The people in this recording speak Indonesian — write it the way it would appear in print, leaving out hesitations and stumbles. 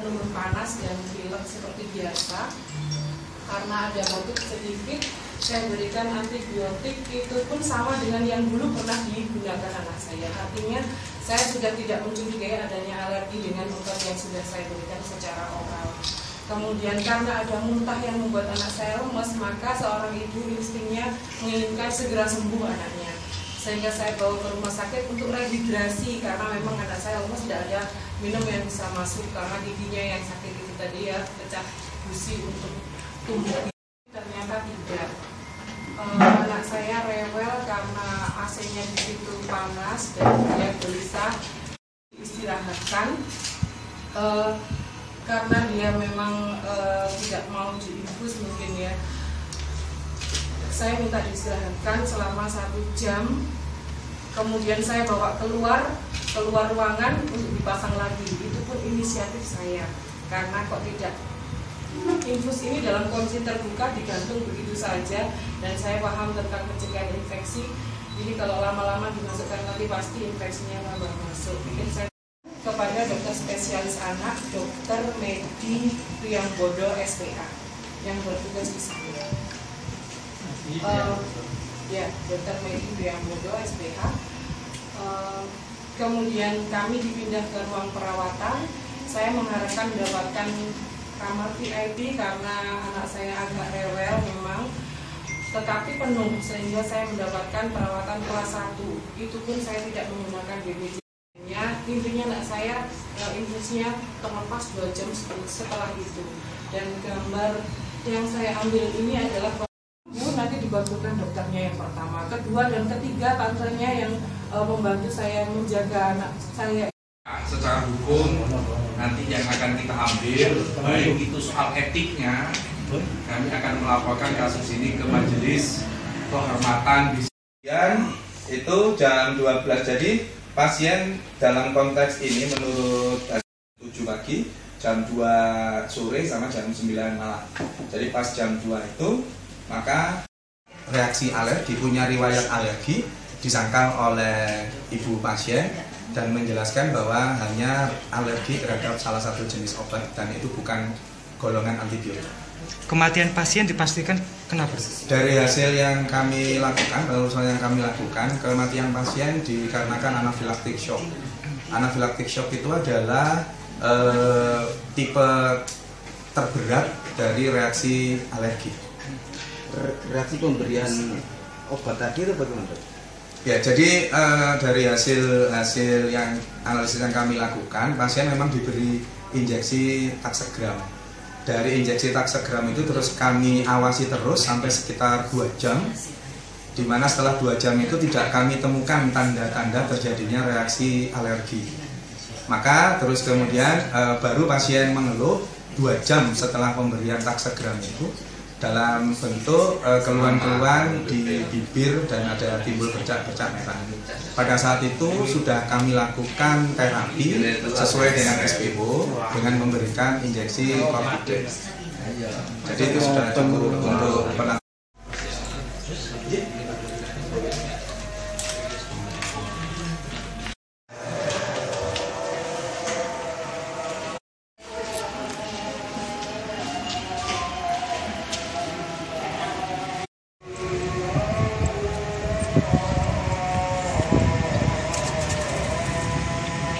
penurun panas dan pilek seperti biasa. Karena ada batuk sedikit, saya berikan antibiotik, itu pun sama dengan yang dulu pernah digunakan anak saya. Artinya saya sudah tidak mencurigai adanya alergi dengan obat yang sudah saya berikan secara oral. Kemudian karena ada muntah yang membuat anak saya lemes, maka seorang ibu instingnya menginginkan segera sembuh anaknya. Sehingga saya bawa ke rumah sakit untuk rehidrasi, karena memang anak saya lemes, tidak ada minum yang bisa masuk karena giginya yang sakit itu tadi ya, pecah gusi untuk tumbuh. Ternyata tidak. Anak saya rewel karena AC-nya di situ panas dan dia gelisah, istirahatkan. Karena dia memang tidak mau diinfus mungkin ya, saya minta diistirahatkan selama 1 jam. Kemudian saya bawa keluar ruangan untuk dipasang lagi. Itu pun inisiatif saya, karena kok tidak, infus ini dalam kondisi terbuka digantung begitu saja, dan saya paham tentang pencegahan infeksi. Jadi kalau lama-lama dimasukkan lagi pasti infeksinya tambah masuk. Bikin saya kepada dokter spesialis anak, Dr. Medi Priambodo SPA yang bertugas di sini. Ya, Dr. Medi Priambodo SPA. Kemudian kami dipindah ke ruang perawatan. Saya mengharapkan mendapatkan kamar VIP karena anak saya agak rewel memang, tetapi penuh, sehingga saya mendapatkan perawatan kelas 1. Itu pun saya tidak menggunakan BPJS. Intinya anak saya infusnya terlepas 2 jam setelah itu. Dan gambar yang saya ambil ini adalah nanti dibantukan dokternya yang pertama, kedua dan ketiga tantenya yang membantu saya menjaga anak saya. Secara hukum nanti yang akan kita ambil, baik itu soal etiknya, kami akan melaporkan kasus ini ke Majelis Kehormatan. Dan itu jam 12, jadi pasien dalam konteks ini menurut 7 pagi, jam 2 sore sama jam 9 malam. Jadi pas jam 2 itu, maka reaksi alergi, punya riwayat alergi, disangkal oleh ibu pasien dan menjelaskan bahwa hanya alergi terhadap salah satu jenis obat dan itu bukan golongan antibiotik. Kematian pasien dipastikan kenapa? Dari hasil yang kami lakukan, penelusuran yang kami lakukan, kematian pasien dikarenakan anafilaktik shock. Anafilaktik shock itu adalah tipe terberat dari reaksi alergi. Reaksi pemberian obat tadi itu bagaimana? Ya, jadi dari hasil yang analisis yang kami lakukan, pasien memang diberi injeksi taksegram. Dari injeksi taksegram itu terus kami awasi terus sampai sekitar 2 jam, di mana setelah 2 jam itu tidak kami temukan tanda-tanda terjadinya reaksi alergi. Maka terus kemudian baru pasien mengeluh 2 jam setelah pemberian taksegram itu dalam bentuk keluhan-keluhan di bibir dan ada timbul bercak-bercak merah. Pada saat itu sudah kami lakukan terapi sesuai dengan SPO dengan memberikan injeksi kortikosteroid. Jadi itu sudah cukup untuk penanganan.